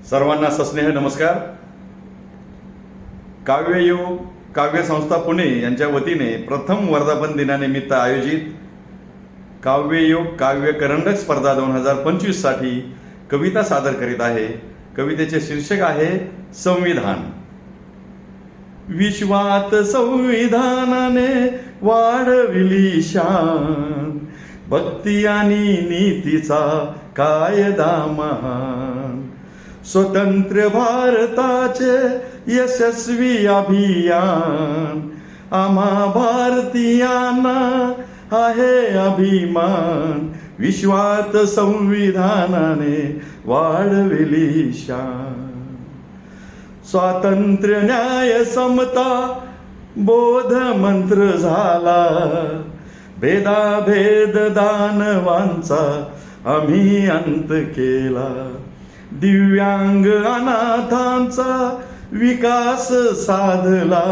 सर्वांना सस्नेह नमस्कार. काव्ययोग काव्य संस्था पुणे यांच्या वतीने प्रथम वर्धापन दिनानिमित्त आयोजित काव्ययोग काव्य करंडक स्पर्धा 2025 साठी कविता सादर करीत आहे. कवितेचे शीर्षक आहे संविधान. विश्वात संविधानाने वाढविली शान, भक्ती आणि नीतीचा कायदा महान. स्वतंत्र भारताचे यशस्वी अभियान, आम्हा भारतीयांना आहे अभिमान. विश्वात संविधानाने वाढविली शान. स्वातंत्र्य न्याय समता बोध मंत्र झाला, भेदाभेद दानवांचा आम्ही अंत केला. दिव्यांग अनाथांचा विकास साधला,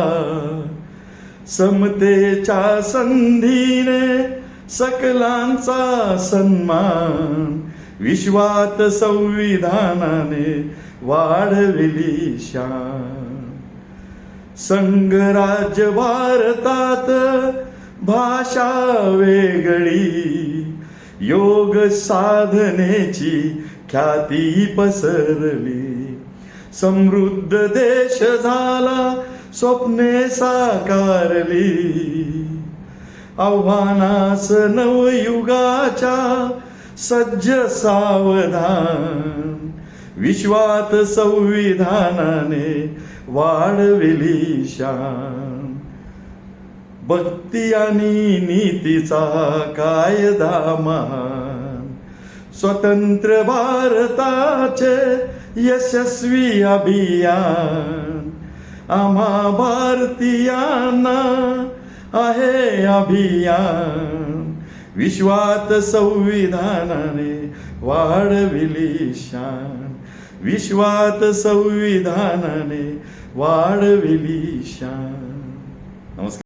समतेच्या संधीने सकलांचा सन्मान. विश्वात संविधानाने वाढविली शान. संघराज्य भारतात भाषा वेगळी, योग साधनेची ख्याती पसरली. समृद्ध देश झाला स्वप्ने साकारली, आव्हानास नवयुगाच्या सज्ज सावधान. विश्वात संविधानाने वाढविली शान, भक्ती आणि नीतीचा कायदा महान. स्वतंत्र भारताचे यशस्वी अभियान, आम्हा भारतीयांना आहे अभियान. विश्वात संविधानाने वाढविली शान, विश्वात संविधानाने वाढविली शान. नमस्कार.